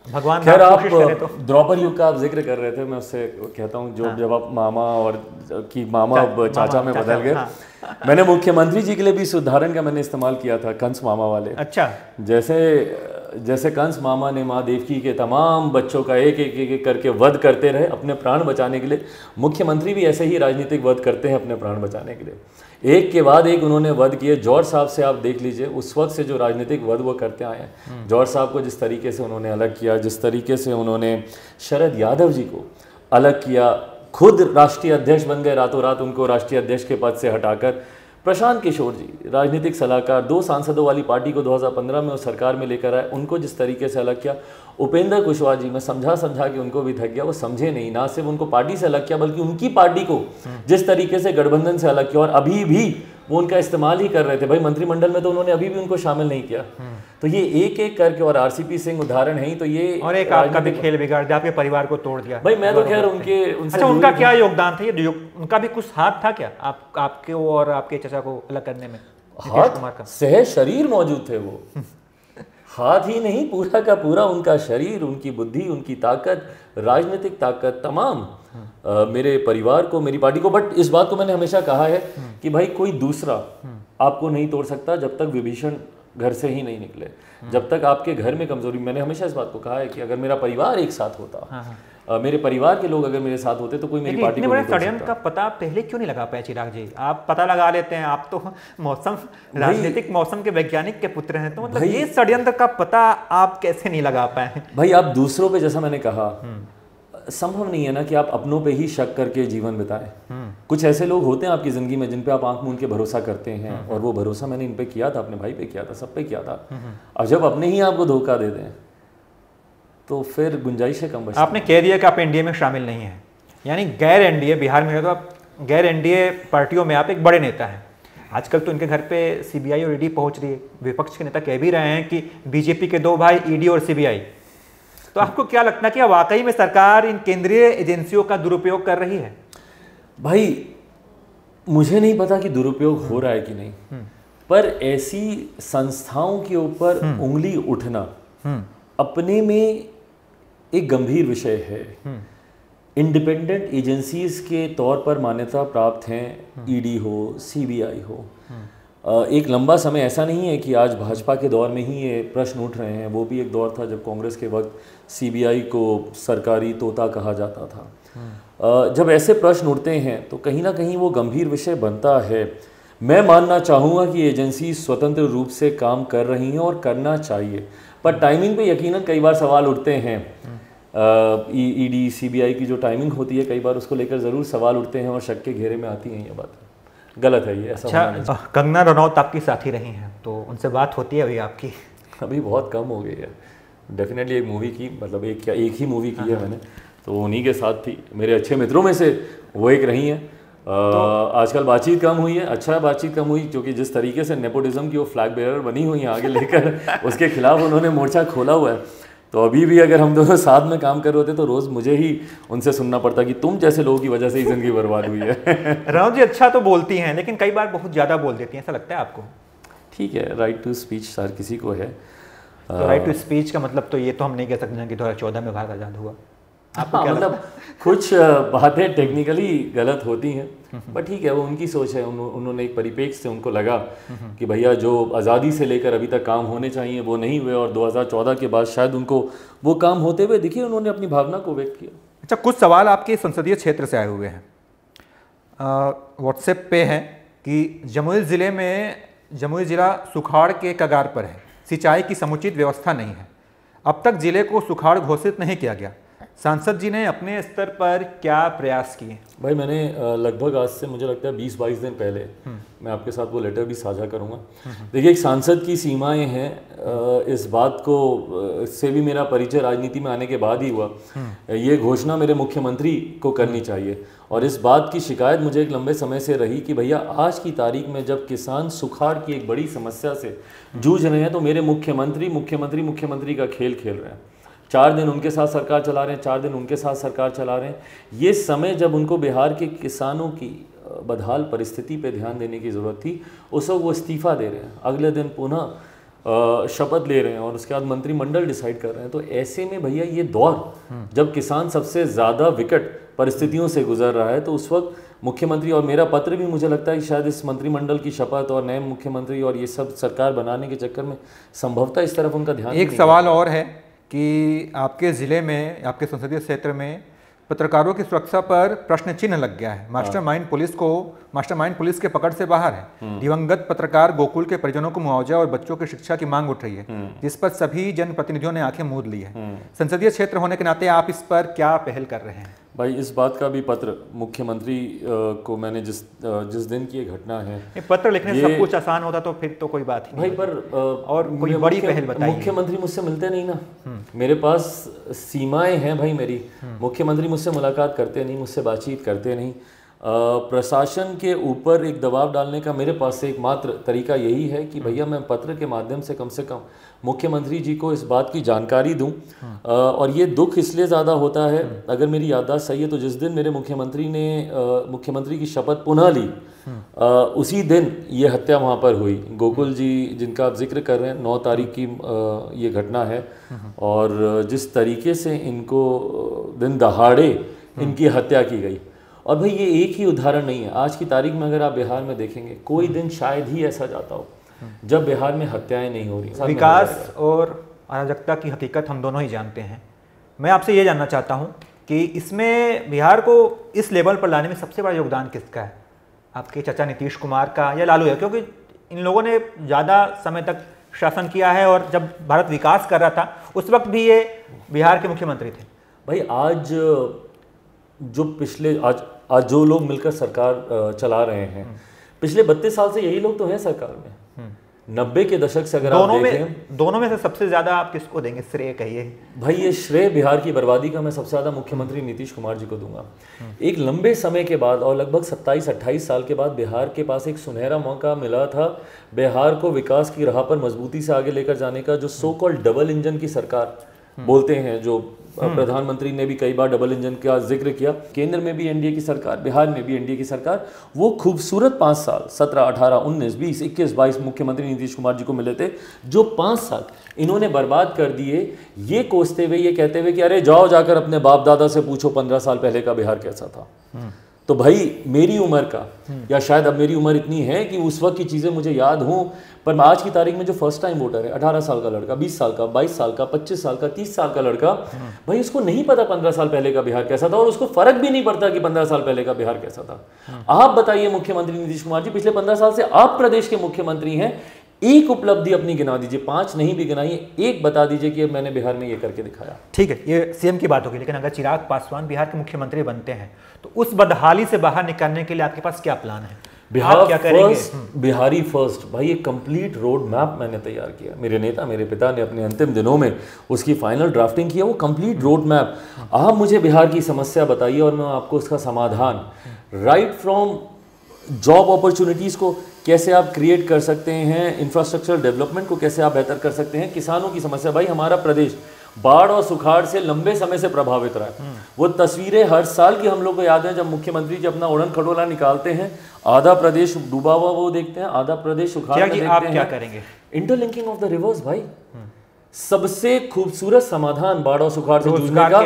भगवान खैर आप तो। द्रौपद युग का आप जिक्र कर रहे थे, मैं उससे कहता हूँ जो जब आप मामा और कि मामा अब चाचा में बदल गए। मैंने मुख्यमंत्री जी के लिए भी इस उदाहरण का मैंने इस्तेमाल किया था, कंस मामा वाले। अच्छा। जैसे कंस मामा ने माँ देवकी के तमाम बच्चों का एक करके वध करते रहे अपने प्राण बचाने के लिए, मुख्यमंत्री भी ऐसे ही राजनीतिक वध करते हैं अपने प्राण बचाने के लिए। एक के बाद एक उन्होंने वध किए। जॉर्ज साहब से आप देख लीजिए, उस वक्त से जो राजनीतिक वध वो करते आए हैं। जॉर्ज साहब को जिस तरीके से उन्होंने अलग किया, जिस तरीके से उन्होंने शरद यादव जी को अलग किया, खुद राष्ट्रीय अध्यक्ष बन गए रातों रात, उनको राष्ट्रीय अध्यक्ष के पद से हटाकर। प्रशांत किशोर जी राजनीतिक सलाहकार, 2 सांसदों वाली पार्टी को 2015 में उस सरकार में लेकर आए, उनको जिस तरीके से अलग किया। उपेंद्र कुशवाहा जी, मैं समझा के उनको भी थक गया, वो समझे नहीं। ना सिर्फ उनको पार्टी से अलग किया बल्कि उनकी पार्टी को जिस तरीके से गठबंधन से अलग किया, और अभी भी वो उनका इस्तेमाल ही कर रहे थे भाई। मंत्रिमंडल में तो उन्होंने अभी भी उनको शामिल नहीं किया। तो ये एक करके, और आरसीपी सिंह उदाहरण है ही। तो ये और एक आपका भी खेल बिगाड़ दिया, आपके परिवार को तोड़ दिया भाई। मैं तो खैर उनसे अच्छा, उनका क्या योगदान था? ये उनका भी कुछ हाथ था क्या आपके और आपके चाचा को अलग करने में? हाथ, सह शरीर मौजूद थे वो। हाथ ही नहीं, पूरा का पूरा उनका शरीर, उनकी बुद्धि, उनकी ताकत, राजनीतिक ताकत, तमाम मेरे परिवार को, मेरी पार्टी को। बट इस बात को मैंने हमेशा कहा है कि भाई कोई दूसरा आपको नहीं तोड़ सकता जब तक विभीषण घर से ही नहीं निकले, जब तक आपके घर में कमजोरी। मैंने हमेशा इस बात को कहा है कि अगर मेरा परिवार एक साथ होता, मेरे परिवार के लोग अगर मेरे साथ होते तो कोई मेरी पार्टी को नहीं तोड़ सकता। षड्यंत्र का पता पहले क्यों नहीं लगा पाए चिराग जी? आप पता लगा लेते हैं, आप तो मौसम, राजनीतिक मौसम के वैज्ञानिक के पुत्र हैं, तो मतलब ये षड्यंत्र का पता आप कैसे नहीं लगा पाए? भाई आप दूसरों पे, जैसा मैंने कहा, संभव नहीं है ना कि आप अपनों पे ही शक करके जीवन बिताएं। कुछ ऐसे लोग होते हैं आपकी जिंदगी में जिन पे आप आंख मूंद के भरोसा करते हैं, और वो भरोसा मैंने इन पे किया था, अपने भाई पे किया था, सब पे किया था। अब जब अपने ही आपको धोखा दे दें तो फिर गुंजाइश है कम बचती। आपने कह दिया कि आप एनडीए में शामिल नहीं हैं, यानी गैर एनडीए, बिहार में तो आप गैर एनडीए पार्टियों में आप एक बड़े नेता हैं। आजकल तो इनके घर पे सीबीआई और ईडी पहुंच रही है। विपक्ष के नेता कह भी रहे हैं कि बीजेपी के 2 भाई ईडी और सीबीआई। तो आपको क्या लगता है कि वाकई में सरकार इन केंद्रीय एजेंसियों का दुरुपयोग कर रही है? भाई मुझे नहीं पता कि दुरुपयोग हो रहा है कि नहीं, पर ऐसी संस्थाओं के ऊपर उंगली उठना अपने में एक गंभीर विषय है। इंडिपेंडेंट एजेंसीज के तौर पर मान्यता प्राप्त हैं, ईडी हो, सीबीआई हो। एक लंबा समय ऐसा नहीं है कि आज भाजपा के दौर में ही ये प्रश्न उठ रहे हैं, वो भी एक दौर था जब कांग्रेस के वक्त सीबीआई को सरकारी तोता कहा जाता था। जब ऐसे प्रश्न उठते हैं तो कहीं ना कहीं वो गंभीर विषय बनता है। मैं मानना चाहूँगा कि एजेंसी स्वतंत्र रूप से काम कर रही हैं और करना चाहिए, पर टाइमिंग पे यकीनन कई बार सवाल उठते हैं। ईडी सीबीआई की जो टाइमिंग होती है कई बार उसको लेकर ज़रूर सवाल उठते हैं और शक के घेरे में आती हैं। ये बात गलत है, ये ऐसा होना नहीं। अच्छा, कंगना रनौत आपकी साथी रही हैं, तो उनसे बात होती है अभी आपकी? अभी बहुत कम हो गई है। डेफिनेटली एक मूवी की, मतलब एक ही मूवी की है मैंने, तो उन्हीं के साथ थी। मेरे अच्छे मित्रों में से वो एक रही हैं। आजकल बातचीत कम हुई है, अच्छा बातचीत कम हुई, क्योंकि जिस तरीके से नेपोटिज्म की वो फ्लैग बेरर बनी हुई है आगे लेकर उसके खिलाफ उन्होंने मोर्चा खोला हुआ है। तो अभी भी अगर हम दोनों साथ में काम कर रहे होते तो रोज़ मुझे ही उनसे सुनना पड़ता कि तुम जैसे लोगों की वजह से ही ज़िंदगी बर्बाद हुई है। राव जी अच्छा तो बोलती हैं, लेकिन कई बार बहुत ज़्यादा बोल देती हैं, ऐसा लगता है आपको? ठीक है, राइट टू स्पीच हर किसी को है। तो राइट टू स्पीच का मतलब तो ये तो हम नहीं कह सकते कि 2014 में भारत आज़ाद हुआ। हाँ, मतलब कुछ बातें टेक्निकली गलत होती हैं, पर ठीक है, वो उनकी सोच है। उन्होंने एक परिप्रेक्ष्य से उनको लगा कि भैया जो आज़ादी से लेकर अभी तक काम होने चाहिए वो नहीं हुए, और 2014 के बाद शायद उनको वो काम होते हुए दिखे, उन्होंने अपनी भावना को व्यक्त किया। अच्छा, कुछ सवाल आपके संसदीय क्षेत्र से आए हुए हैं, व्हाट्सएप पे हैं कि जमुई ज़िला सुखाड़ के कगार पर है, सिंचाई की समुचित व्यवस्था नहीं है, अब तक ज़िले को सुखाड़ घोषित नहीं किया गया, सांसद जी ने अपने स्तर पर क्या प्रयास किए? भाई मैंने लगभग आज से मुझे लगता है 20-22 दिन पहले मैं आपके साथ वो लेटर भी साझा करूंगा। देखिए, एक सांसद की सीमाएं हैं, इस बात को से भी मेरा परिचय राजनीति में आने के बाद ही हुआ। ये घोषणा मेरे मुख्यमंत्री को करनी चाहिए, और इस बात की शिकायत मुझे एक लंबे समय से रही कि भैया आज की तारीख में जब किसान सुखाड़ की एक बड़ी समस्या से जूझ रहे हैं तो मेरे मुख्यमंत्री का खेल खेल रहे हैं। 4 दिन उनके साथ सरकार चला रहे हैं, 4 दिन उनके साथ सरकार चला रहे हैं। ये समय जब उनको बिहार के किसानों की बदहाल परिस्थिति पे ध्यान देने की ज़रूरत थी, उस वक्त वो इस्तीफ़ा दे रहे हैं, अगले दिन पुनः शपथ ले रहे हैं और उसके बाद मंत्रिमंडल डिसाइड कर रहे हैं। तो ऐसे में भैया ये दौर जब किसान सबसे ज़्यादा विकट परिस्थितियों से गुजर रहा है, तो उस वक्त मुख्यमंत्री, और मेरा पत्र भी मुझे लगता है कि शायद इस मंत्रिमंडल की शपथ और नए मुख्यमंत्री और ये सब सरकार बनाने के चक्कर में संभवतः इस तरफ उनका ध्यान। एक सवाल और है कि आपके ज़िले में, आपके संसदीय क्षेत्र में पत्रकारों की सुरक्षा पर प्रश्न चिन्ह लग गया है। मास्टरमाइंड पुलिस के पकड़ से बाहर है। दिवंगत पत्रकार गोकुल के परिजनों को मुआवजा और बच्चों की शिक्षा की मांग उठ रही है, जिस पर सभी जनप्रतिनिधियों ने आंखें मूंद ली है। संसदीय क्षेत्र होने के नाते आप इस पर क्या पहल कर रहे हैं? भाई इस बात का भी पत्र मुख्यमंत्री को मैंने जिस दिन की ये घटना है, पत्र लिखने से सब कुछ आसान होता तो फिर तो कोई बात ही नहीं। भाई पर और कोई बड़ी पहल बताइए। मुख्यमंत्री मुझसे मिलते नहीं ना, मेरे पास सीमाएं हैं भाई मेरी। मुख्यमंत्री मुझसे मुलाकात करते नहीं, मुझसे बातचीत करते नहीं। प्रशासन के ऊपर एक दबाव डालने का मेरे पास से एकमात्र तरीका यही है कि भैया मैं पत्र के माध्यम से कम मुख्यमंत्री जी को इस बात की जानकारी दूं। और ये दुख इसलिए ज़्यादा होता है, अगर मेरी याददाश्त सही है तो जिस दिन मेरे मुख्यमंत्री की शपथ पुनः ली, उसी दिन ये हत्या वहाँ पर हुई। गोकुल जी जिनका आप जिक्र कर रहे हैं, 9 तारीख की ये घटना है, और जिस तरीके से इनको दिन दहाड़े इनकी हत्या की गई। और भाई ये एक ही उदाहरण नहीं है, आज की तारीख में अगर आप बिहार में देखेंगे कोई दिन शायद ही ऐसा जाता हो जब बिहार में हत्याएं नहीं हो रही। विकास और अराजकता की हकीकत हम दोनों ही जानते हैं। मैं आपसे ये जानना चाहता हूँ कि इसमें बिहार को इस लेवल पर लाने में सबसे बड़ा योगदान किसका है? आपके चाचा नीतीश कुमार का या लालू है? क्योंकि इन लोगों ने ज़्यादा समय तक शासन किया है, और जब भारत विकास कर रहा था उस वक्त भी ये बिहार के मुख्यमंत्री थे। भाई आज जो लोग मिलकर सरकार चला रहे हैं, पिछले 32 साल से यही लोग तो हैं सरकार में। 90 के दशक से अगर आप देखें, दोनों में से सबसे ज्यादा आप किसको देंगे श्रेय? कहिए भाई। ये श्रेय बिहार की बर्बादी का मैं सबसे ज्यादा मुख्यमंत्री नीतीश कुमार जी को दूंगा। एक लंबे समय के बाद और लगभग 27-28 साल के बाद बिहार के पास एक सुनहरा मौका मिला था बिहार को विकास की राह पर मजबूती से आगे लेकर जाने का। जो सो कॉल्ड डबल इंजन की सरकार बोलते हैं, जो प्रधानमंत्री ने भी कई बार डबल इंजन का जिक्र किया। केंद्र में भी एनडीए की सरकार, बिहार में भी एनडीए की सरकार, वो खूबसूरत 5 साल 17, 18, 19, 20, 21, 22 मुख्यमंत्री नीतीश कुमार जी को मिले थे, जो 5 साल इन्होंने बर्बाद कर दिए, ये कोसते हुए, ये कहते हुए कि अरे जाओ जाकर अपने बाप दादा से पूछो 15 साल पहले का बिहार कैसा था। तो भाई मेरी उम्र का, या शायद अब मेरी उम्र इतनी है कि उस वक्त की चीज़ें मुझे याद हों, पर आज की तारीख में जो फर्स्ट टाइम वोटर है, 18 साल का लड़का, 20 साल का, 22 साल का, 25 साल का, 30 साल का लड़का, भाई उसको नहीं पता 15 साल पहले का बिहार कैसा था, और उसको फर्क भी नहीं पड़ता कि 15 साल पहले का बिहार कैसा था। आप बताइए मुख्यमंत्री नीतीश कुमार जी, पिछले 15 साल से आप प्रदेश के मुख्यमंत्री हैं, एक उपलब्धि अपनी गिना दीजिए, 5 नहीं भी गिनाइए, एक बता दीजिए कि मैंने बिहार में ये करके दिखाया। ठीक है, ये सीएम की बात होगी, लेकिन अगर चिराग पासवान बिहार के मुख्यमंत्री बनते हैं तो उस बदहाली से बाहर निकलने के लिए आपके पास क्या प्लान है? बिहार क्या करेंगे? बिहारी फर्स्ट, भाई एक कंप्लीट रोड मैप मैंने तैयार किया। मेरे नेता, मेरे पिता ने अपने अंतिम दिनों में उसकी फाइनल ड्राफ्टिंग किया, वो कंप्लीट रोड मैप। आप मुझे बिहार की समस्या बताइए और मैं आपको उसका समाधान, राइट फ्रॉम जॉब अपॉर्चुनिटीज़ को कैसे आप क्रिएट कर सकते हैं, इंफ्रास्ट्रक्चर डेवलपमेंट को कैसे आप बेहतर कर सकते हैं, किसानों की समस्या, भाई हमारा प्रदेश बाढ़ और सुखाड़ से लंबे समय से प्रभावित रहा है। वो तस्वीरें हर साल की हम लोग को याद है, जब मुख्यमंत्री जी अपना उड़न खटोला निकालते हैं, आधा प्रदेश डूबा हुआ वो देखते हैं, आधा प्रदेश सुखाड़ में देखते हैं। आप क्या करेंगे? इंटरलिंकिंग ऑफ द रिवर्स भाई, सबसे खूबसूरत समाधान बाढ़ और सुखाड़ से जूझने का,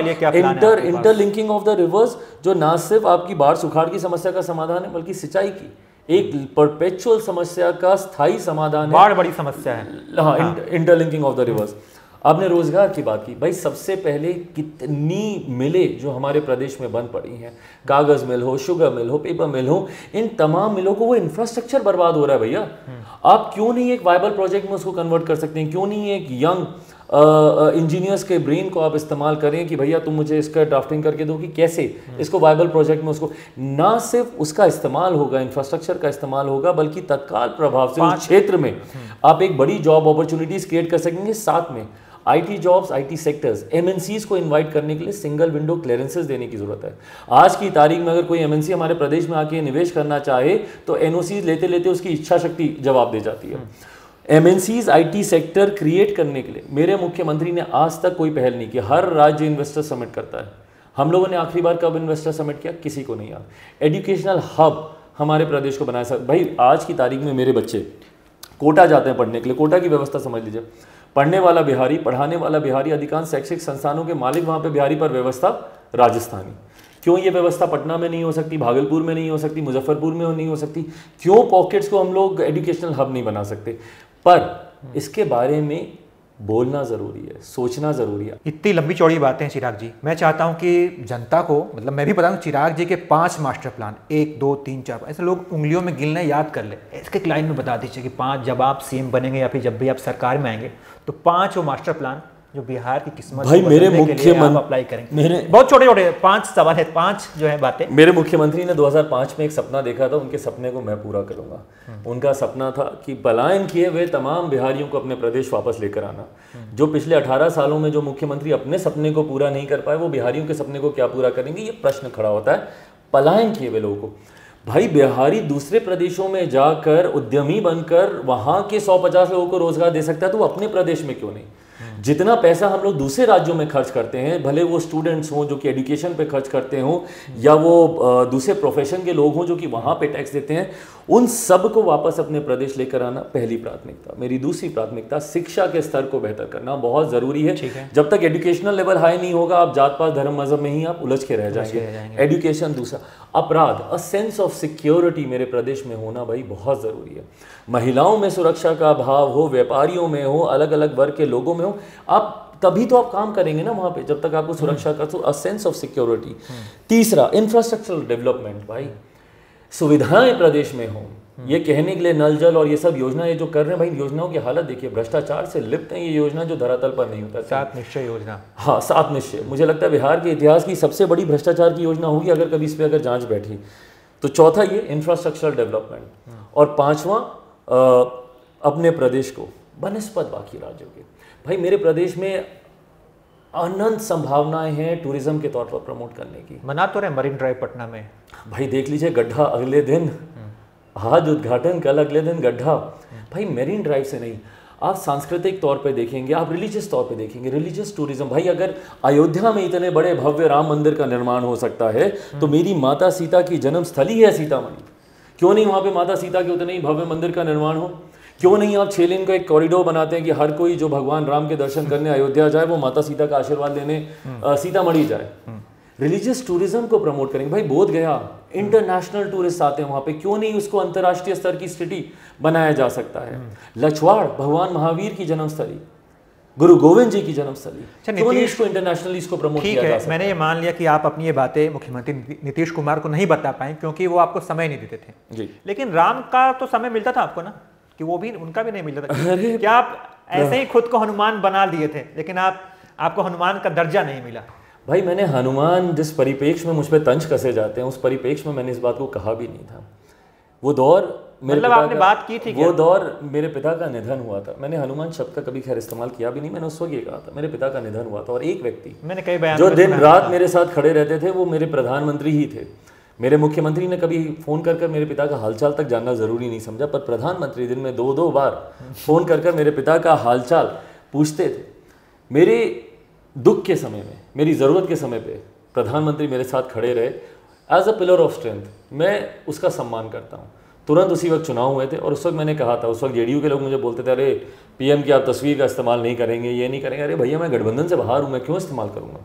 इंटरलिंकिंग ऑफ द रिवर्स, जो ना सिर्फ आपकी बाढ़ सुखाड़ की समस्या का समाधान है, बल्कि सिंचाई की एक परपेचुअल समस्या का स्थायी समाधान है। बाढ़ बड़ी समस्या है। हाँ, इंटरलिंकिंग ऑफ द रिवर्स। आपने रोजगार की बात की, भाई सबसे पहले कितनी मिलें जो हमारे प्रदेश में बंद पड़ी हैं, कागज मिल हो, शुगर मिल हो, पेपर मिल हो, इन तमाम मिलों को, वो इंफ्रास्ट्रक्चर बर्बाद हो रहा है भैया। आप क्यों नहीं एक वायबल प्रोजेक्ट में उसको कन्वर्ट कर सकते हैं? क्यों नहीं एक यंग इंजीनियर्स के ब्रेन को आप इस्तेमाल करें कि भैया तुम मुझे इसका ड्राफ्टिंग करके दो कि कैसे इसको वायबल प्रोजेक्ट में उसको, ना सिर्फ उसका इस्तेमाल होगा, इंफ्रास्ट्रक्चर का इस्तेमाल होगा, बल्कि तत्काल प्रभाव से उस क्षेत्र में आप एक बड़ी जॉब अपॉर्चुनिटीज क्रिएट कर सकेंगे। साथ में IT jobs, IT sectors, MNCs को इनवाइट करने के लिए सिंगल विंडो क्लियरेंसेस देने की जरूरत है। आज की तारीख में अगर कोई एमएनसी हमारे प्रदेश में आके निवेश करना चाहे तो एनओसी लेते लेते उसकी इच्छा शक्ति जवाब दे जाती है। एमएनसीज आईटी सेक्टर क्रिएट करने के लिए मेरे मुख्यमंत्री ने आज तक कोई पहल नहीं की। हर राज्य इन्वेस्टर समिट करता है, हम लोगों ने आखिरी बार कब इन्वेस्टर समिट किया? किसी को नहीं याद। एजुकेशनल हब हमारे प्रदेश को बनाया। भाई आज की तारीख में मेरे बच्चे कोटा जाते हैं पढ़ने के लिए, कोटा की व्यवस्था समझ लीजिए, पढ़ने वाला बिहारी, पढ़ाने वाला बिहारी, अधिकांश शैक्षिक संस्थानों के मालिक वहाँ पे बिहारी, पर व्यवस्था राजस्थानी। क्यों ये व्यवस्था पटना में नहीं हो सकती, भागलपुर में नहीं हो सकती, मुजफ्फरपुर में नहीं हो सकती? क्यों पॉकेट्स को हम लोग एजुकेशनल हब नहीं बना सकते? पर इसके बारे में बोलना ज़रूरी है, सोचना ज़रूरी है। इतनी लंबी चौड़ी बातें चिराग जी, मैं चाहता हूं कि जनता को, मतलब मैं भी बताऊं, चिराग जी के 5 मास्टर प्लान, 1, 2, 3, 4, ऐसे लोग उंगलियों में गिनना याद कर ले। इसके एक लाइन में बता दीजिए कि 5, जब आप सीएम बनेंगे या फिर जब भी आप सरकार में आएंगे तो 5 वो मास्टर प्लान जो बिहार की किस्मत भाई मेरे मुख्यमंत्री अप्लाई करेंगे। मेरे बहुत छोटे छोटे 5 सवाल है, 5 जो है बातें। मेरे मुख्यमंत्री ने 2005 में एक सपना देखा था, उनके सपने को मैं पूरा करूंगा। उनका सपना था कि पलायन किए हुए तमाम बिहारियों को अपने प्रदेश वापस लेकर आना। जो पिछले 18 सालों में जो मुख्यमंत्री अपने सपने को पूरा नहीं कर पाए, वो बिहारियों के सपने को क्या पूरा करेंगे? ये प्रश्न खड़ा होता है पलायन किए हुए लोगों को। भाई बिहारी दूसरे प्रदेशों में जाकर उद्यमी बनकर वहां के 150 लोगों को रोजगार दे सकता है, तो वो अपने प्रदेश में क्यों नहीं? जितना पैसा हम लोग दूसरे राज्यों में खर्च करते हैं, भले वो स्टूडेंट्स हों जो कि एजुकेशन पे खर्च करते हों, या वो दूसरे प्रोफेशन के लोग हों जो कि वहाँ पे टैक्स देते हैं, उन सब को वापस अपने प्रदेश लेकर आना पहली प्राथमिकता। मेरी दूसरी प्राथमिकता, शिक्षा के स्तर को बेहतर करना बहुत ज़रूरी है। जब तक एजुकेशनल लेवल हाई नहीं होगा, आप जात पात धर्म मजहब में ही आप उलझ के रह जाएंगे। एजुकेशन। दूसरा, अपराध, अ सेंस ऑफ सिक्योरिटी मेरे प्रदेश में होना भाई बहुत ज़रूरी है। महिलाओं में सुरक्षा का अभाव हो, व्यापारियों में हो, अलग अलग वर्ग के लोगों में हो, आप तभी तो आप काम करेंगे ना वहाँ पे, जब तक आपको सुरक्षा का, तो अ सेंस ऑफ सिक्योरिटी। तीसरा, इंफ्रास्ट्रक्चरल डेवलपमेंट। भाई सुविधाएं प्रदेश में हों, ये कहने के लिए नल जल और ये सब योजना ये जो कर रहे हैं, भाई योजनाओं की हालत देखिए, भ्रष्टाचार से लिप्त है ये योजना जो धरातल पर नहीं होता। 7 निश्चय योजना। हाँ, 7 निश्चय मुझे लगता है बिहार के इतिहास की सबसे बड़ी भ्रष्टाचार की योजना होगी अगर कभी इस पर अगर जांच बैठी। तो चौथा ये इंफ्रास्ट्रक्चरल डेवलपमेंट, और 5वां अपने प्रदेश को बनस्पत बाकी राज्यों के। भाई मेरे प्रदेश में अनंत संभावनाएं हैं टूरिज्म के तौर पर प्रमोट करने की। मना तो रहे मरीन ड्राइव पटना में, भाई देख लीजिए, गड्ढा अगले दिन, आज उद्घाटन, कल अगले दिन गड्ढा। भाई मरीन ड्राइव से नहीं, आप सांस्कृतिक तौर पे देखेंगे, आप रिलीजियस तौर पे देखेंगे, रिलीजियस टूरिज्म। भाई अगर अयोध्या में इतने बड़े भव्य राम मंदिर का निर्माण हो सकता है तो मेरी माता सीता की जन्म स्थली है सीतामढ़ी, क्यों नहीं वहाँ पे माता सीता के उतने ही भव्य मंदिर का निर्माण हो? क्यों नहीं आप 6 लेन का एक कॉरिडोर बनाते हैं कि हर कोई जो भगवान राम के दर्शन करने अयोध्या जाए वो माता सीता का आशीर्वाद लेने सीतामढ़ी जाए? रिलीजियस टूरिज्म को प्रमोट करेंगे। भाई बोध गया इंटरनेशनल टूरिस्ट आते हैं वहाँ पे, क्यों नहीं उसको अंतर्राष्ट्रीय स्तर की सिटी बनाया जा सकता है? लछवाड़ भगवान महावीर की जन्मस्थली, गुरु गोविंद जी की जन्मस्थली, क्यों नहीं इसको इंटरनेशनली इसको प्रमोट किया जा सकता? मैंने ये मान लिया कि आप अपनी ये बातें मुख्यमंत्री नीतीश कुमार को नहीं बता पाए क्योंकि वो आपको समय नहीं देते थे जी। लेकिन राम का तो समय मिलता था आपको ना, कि वो भी उनका भी नहीं मिलता था? क्या आप ऐसे ही खुद को हनुमान बना दिए थे लेकिन आपको हनुमान का दर्जा नहीं मिला? भाई मैंने हनुमान जिस परिप्रेक्ष्य में मुझ पर तंज कसे जाते हैं उस परिप्रेक्ष्य में मैंने इस बात को कहा भी नहीं था। वो दौर मतलब आपने बात की थी, वो दौर मेरे पिता का निधन हुआ था। मैंने हनुमान शब्द का कभी खैर इस्तेमाल किया भी नहीं, मैंने उस वक्त ये कहा था मेरे पिता का निधन हुआ था और एक व्यक्ति मैंने कई बयान जो दिन रात मेरे साथ खड़े रहते थे वो मेरे प्रधानमंत्री ही थे। मेरे मुख्यमंत्री ने कभी फ़ोन कर मेरे पिता का हालचाल तक जानना ज़रूरी नहीं समझा, पर प्रधानमंत्री दिन में 2-2 बार फ़ोन कर मेरे पिता का हालचाल पूछते थे। मेरे दुख के समय में, मेरी ज़रूरत के समय पे प्रधानमंत्री मेरे साथ खड़े रहे as a pillar of strength. मैं उसका सम्मान करता हूँ। तुरंत उसी वक्त चुनाव हुए थे और उस वक्त मैंने कहा था, उस वक्त जेडीयू के लोग मुझे बोलते थे अरे पीएम की आप तस्वीर का इस्तेमाल नहीं करेंगे, ये नहीं करेंगे। अरे भैया मैं गठबंधन से बाहर हूँ, मैं क्यों इस्तेमाल करूँगा?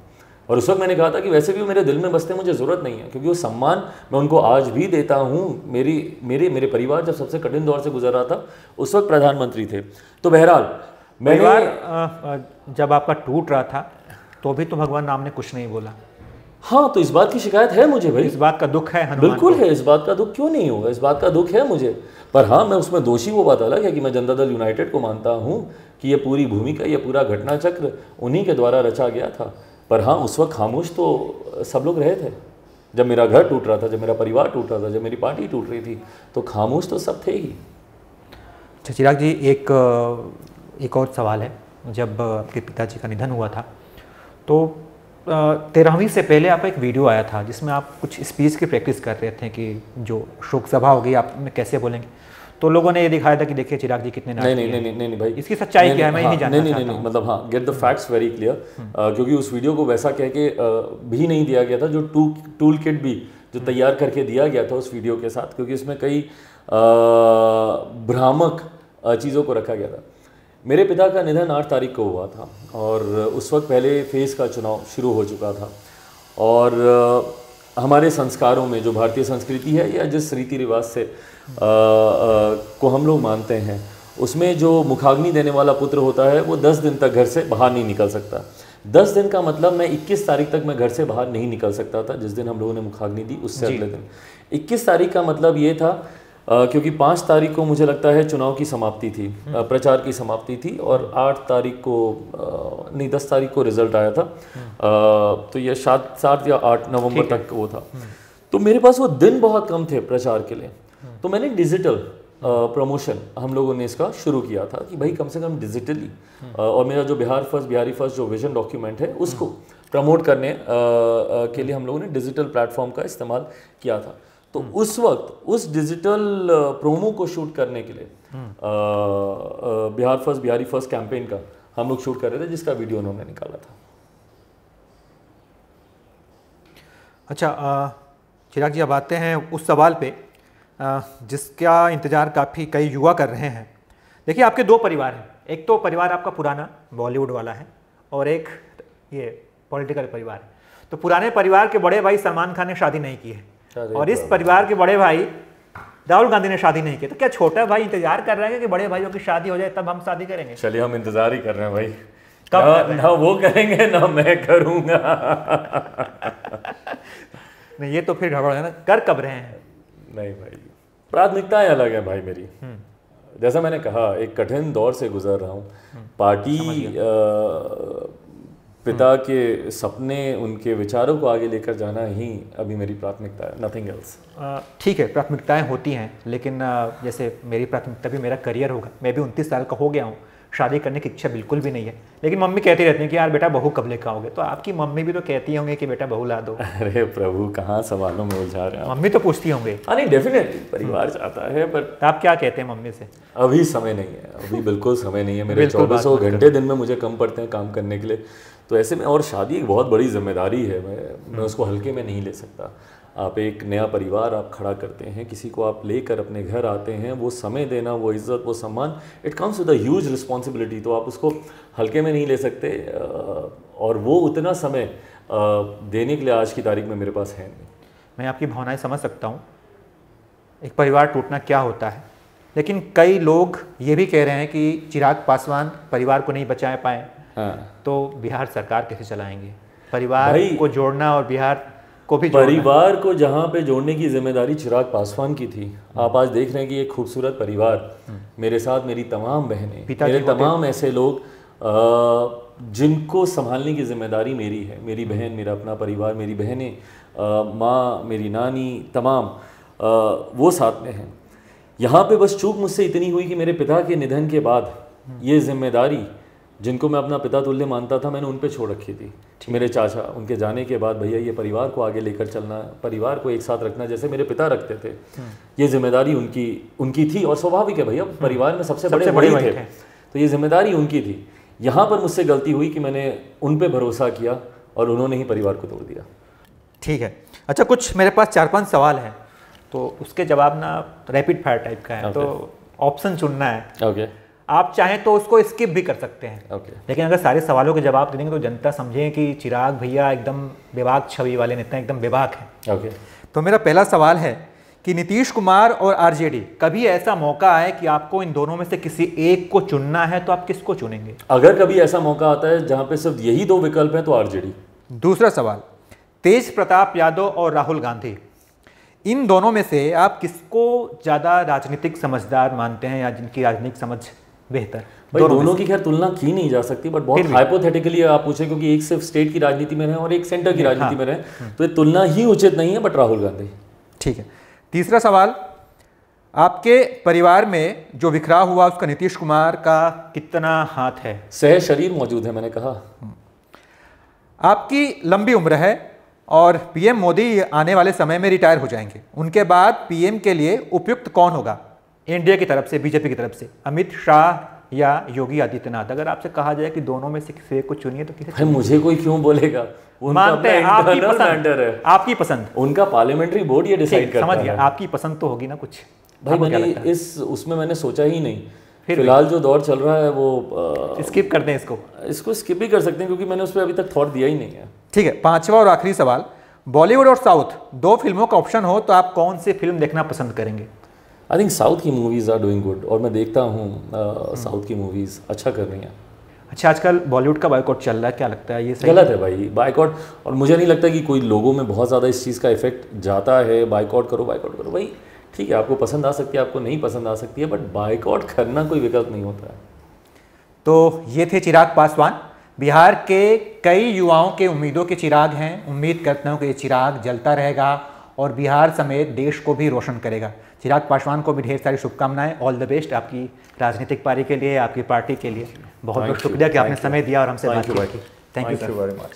और उस वक्त मैंने कहा था कि वैसे भी वो मेरे दिल में बसते, मुझे ज़रूरत नहीं है, क्योंकि वो सम्मान मैं उनको आज भी देता हूँ। मेरे परिवार जब सबसे कठिन दौर से गुजर रहा था उस वक्त प्रधानमंत्री थे। तो बहरहाल मैंने जब आपका टूट रहा था तो भी तो भगवान राम ने कुछ नहीं बोला। हाँ, तो इस बात की शिकायत है मुझे भाई, इस बात का दुख है हनुमान बिल्कुल है, इस बात का दुख क्यों नहीं होगा, इस बात का दुख है मुझे। पर हाँ, मैं उसमें दोषी वो बात अलग है कि मैं जनता दल यूनाइटेड को मानता हूँ कि ये पूरी भूमिका, ये पूरा घटना चक्र उन्हीं के द्वारा रचा गया था। पर हाँ, उस वक्त खामोश तो सब लोग रहे थे। जब मेरा घर टूट रहा था, जब मेरा परिवार टूट रहा था, जब मेरी पार्टी टूट रही थी, तो खामोश तो सब थे ही। चिराग जी, एक और सवाल है। जब आपके पिताजी का निधन हुआ था तो 13वीं से पहले आपका एक वीडियो आया था जिसमें आप कुछ स्पीच की प्रैक्टिस कर रहे थे कि जो शोक सभा होगी आप में कैसे बोलेंगे। तो लोगों ने ये दिखाया था कि देखिए चिराग जी कितने नहीं भाई, इसकी सच्चाई क्या है मैं नहीं जानना चाहता नहीं, मतलब हाँ, get the facts very clear. क्योंकि उस वीडियो को वैसा कह के भी नहीं दिया गया था, जो टूल किट भी जो तैयार करके दिया गया था उस वीडियो के साथ, क्योंकि उसमें कई भ्रामक चीज़ों को रखा गया था। मेरे पिता का निधन 8 तारीख को हुआ था और उस वक्त पहले फेज़ का चुनाव शुरू हो चुका था। और हमारे संस्कारों में जो भारतीय संस्कृति है या जिस रीति रिवाज से को हम लोग मानते हैं, उसमें जो मुखाग्नि देने वाला पुत्र होता है वो 10 दिन तक घर से बाहर नहीं निकल सकता। 10 दिन का मतलब मैं 21 तारीख तक मैं घर से बाहर नहीं निकल सकता था। जिस दिन हम लोगों ने मुखाग्नि दी उससे अगले दिन 21 तारीख का मतलब ये था क्योंकि 5 तारीख को मुझे लगता है चुनाव की समाप्ति थी, प्रचार की समाप्ति थी, और 8 तारीख को नहीं 10 तारीख को रिजल्ट आया था। तो ये 7 या 8 नवंबर तक वो था। तो मेरे पास वो दिन बहुत कम थे प्रचार के लिए। तो मैंने डिजिटल प्रमोशन हम लोगों ने इसका शुरू किया था कि भाई कम से कम डिजिटली, और मेरा जो बिहारी फर्स्ट जो विजन डॉक्यूमेंट है उसको प्रमोट करने के लिए हम लोगों ने डिजिटल प्लेटफॉर्म का इस्तेमाल किया था। तो उस वक्त उस डिजिटल प्रोमो को शूट करने के लिए बिहारी फर्स्ट कैंपेन का हम लोग शूट कर रहे थे, जिसका वीडियो उन्होंने निकाला था। अच्छा, चिराग जी अब आते हैं उस सवाल पे जिसका इंतज़ार काफ़ी कई युवा कर रहे हैं। देखिए आपके 2 परिवार हैं, एक तो परिवार आपका पुराना बॉलीवुड वाला है और एक ये पॉलिटिकल परिवार है। तो पुराने परिवार के बड़े भाई सलमान खान ने शादी नहीं की है और इस परिवार के बड़े भाई राहुल गांधी ने शादी नहीं की। तो क्या छोटा भाई इंतजार कर रहे हैं कि बड़े भाइयों की शादी हो जाए तब हम शादी करेंगे? चलिए हम इंतजार ही कर रहे हैं भाई, कब ना वो करेंगे ना मैं करूंगा। नहीं, ये तो फिर गड़बड़ है ना, कर कब रहे हैं? नहीं भाई, प्राथमिकताएं अलग है भाई मेरी। जैसा मैंने कहा, एक कठिन दौर से गुजर रहा हूँ। पार्टी पिता के सपने, उनके विचारों को आगे लेकर जाना ही अभी मेरी प्राथमिकता है, नथिंग एल्स। ठीक है, प्राथमिकताएं होती हैं, लेकिन जैसे मेरी प्राथमिकता भी मेरा करियर होगा। मैं भी 29 साल का हो गया हूँ, शादी करने की इच्छा बिल्कुल भी नहीं है, लेकिन मम्मी कहती रहती है कि यार बेटा बहू कब लेकर आओगे, तो आपकी मम्मी भी तो कहती होंगे कि बेटा बहू ला दो। अरे प्रभु, कहाँ सवालों में उलझा रहे हैं आप। मम्मी तो पूछती होंगे। हाँ नहीं, डेफिनेटली परिवार चाहता है, बट आप क्या कहते हैं मम्मी से? अभी समय नहीं है, अभी बिल्कुल समय नहीं है। मेरे 2400 घंटे दिन में मुझे कम पड़ते हैं काम करने के लिए, तो ऐसे में, और शादी एक बहुत बड़ी जिम्मेदारी है, मैं उसको हल्के में नहीं ले सकता। आप एक नया परिवार आप खड़ा करते हैं, किसी को आप लेकर अपने घर आते हैं, वो समय देना, वो इज़्ज़त, वो सम्मान, it comes with a huge responsibility, तो आप उसको हल्के में नहीं ले सकते। और वो उतना समय देने के लिए आज की तारीख में मेरे पास है नहीं। मैं आपकी भावनाएं समझ सकता हूँ, एक परिवार टूटना क्या होता है, लेकिन कई लोग ये भी कह रहे हैं कि चिराग पासवान परिवार को नहीं बचा पाए, हाँ, तो बिहार सरकार कैसे चलाएंगे? परिवार को जोड़ना और बिहार को भी परिवार को जहाँ पे जोड़ने की जिम्मेदारी चिराग पासवान की थी, आप आज देख रहे हैं कि एक खूबसूरत परिवार, मेरे साथ मेरी तमाम बहनें, मेरे तमाम ऐसे लोग जिनको संभालने की जिम्मेदारी मेरी है। मेरी बहन, मेरा अपना परिवार, मेरी बहनें, माँ, मेरी नानी, तमाम वो साथ में हैं। यहाँ पे बस चूक मुझसे इतनी हुई कि मेरे पिता के निधन के बाद ये जिम्मेदारी, जिनको मैं अपना पिता तुल्य मानता था, मैंने उन पे छोड़ रखी थी। मेरे चाचा, उनके जाने के बाद, भैया ये परिवार को आगे लेकर चलना, परिवार को एक साथ रखना जैसे मेरे पिता रखते थे, ये जिम्मेदारी उनकी थी। और स्वाभाविक है भैया, परिवार में सबसे बड़े वही थे, तो ये जिम्मेदारी उनकी थी। यहाँ पर मुझसे गलती हुई कि मैंने उन पे भरोसा किया और उन्होंने ही परिवार को तोड़ दिया। ठीक है, अच्छा, कुछ मेरे पास 4-5 सवाल हैं, तो उसके जवाब ना रैपिड फायर टाइप का है, तो ऑप्शन चुनना है। ओके, आप चाहें तो उसको स्किप भी कर सकते हैं। ओके, लेकिन अगर सारे सवालों के जवाब दे देंगे तो जनता समझे कि चिराग भैया एकदम बेबाक छवि वाले नेता, एकदम बेबाक हैं। ओके, तो मेरा पहला सवाल है कि नीतीश कुमार और आरजेडी, कभी ऐसा मौका आए कि आपको इन दोनों में से किसी एक को चुनना है, तो आप किसको चुनेंगे? अगर कभी ऐसा मौका आता है जहाँ पे सिर्फ यही 2 विकल्प हैं, तो आरजेडी। दूसरा सवाल, तेज प्रताप यादव और राहुल गांधी, इन दोनों में से आप किसको ज़्यादा राजनीतिक समझदार मानते हैं या जिनकी राजनीतिक समझ बेहतर? भाई दोनों की खैर तुलना की नहीं जा सकती, बट बहुत हाइपोथेटिकली आप पूछे, क्योंकि एक सिर्फ स्टेट की राजनीति में रहे और एक सेंटर की राजनीति में रहे, तो ये तुलना ही उचित नहीं है, बट राहुल गांधी। ठीक है, तीसरा सवाल, आपके परिवार में जो बिखराव हुआ उसका नीतीश कुमार का कितना हाथ है? सह शरीर मौजूद है, मैंने कहा। आपकी लंबी उम्र है और पीएम मोदी आने वाले समय में रिटायर हो जाएंगे, उनके बाद पीएम के लिए उपयुक्त कौन होगा एनडीए की तरफ से, बीजेपी की तरफ से? अमित शाह या योगी आदित्यनाथ? अगर आपसे कहा जाए कि दोनों में से किसी को चुनिए तो किसे? मुझे कोई क्यों बोलेगा? मानते हैं आपकी पसंद है, आपकी पसंद, उनका पार्लियामेंट बोर्ड ये डिसाइड करता है। समझ गया, आपकी पसंद तो होगी ना कुछ। भाई मैंने उसमें मैंने सोचा ही नहीं, फिलहाल जो दौर चल रहा है वो स्किप कर दें, इसको स्किप ही कर सकते हैं, क्योंकि मैंने उस पर अभी तक थॉट दिया ही नहीं है। ठीक है, पांचवा और आखिरी सवाल, बॉलीवुड और साउथ 2 फिल्मों का ऑप्शन हो तो आप कौन सी फिल्म देखना पसंद करेंगे? आई थिंक साउथ की मूवीज़ आर डूइंग गुड, और मैं देखता हूँ साउथ की मूवीज़ अच्छा कर रही हैं। अच्छा, आजकल बॉलीवुड का बायकॉट चल रहा है, क्या लगता है ये सही? गलत है भाई बायकॉट, और मुझे नहीं लगता कि कोई लोगों में बहुत ज़्यादा इस चीज़ का इफेक्ट जाता है। बायकॉट करो भाई, ठीक है, आपको पसंद आ सकती है, आपको नहीं पसंद आ सकती है, बट बायकॉट करना कोई विकल्प नहीं होता है। तो ये थे चिराग पासवान, बिहार के कई युवाओं के उम्मीदों के चिराग हैं। उम्मीद करता हूँ कि ये चिराग जलता रहेगा और बिहार समेत देश को भी रोशन करेगा। चिराग पासवान को भी ढेर सारी शुभकामनाएं, ऑल द बेस्ट आपकी राजनीतिक पारी के लिए, आपकी पार्टी के लिए। बहुत बहुत शुक्रिया कि आपने समय दिया और हमसे बात की। Thank you very much.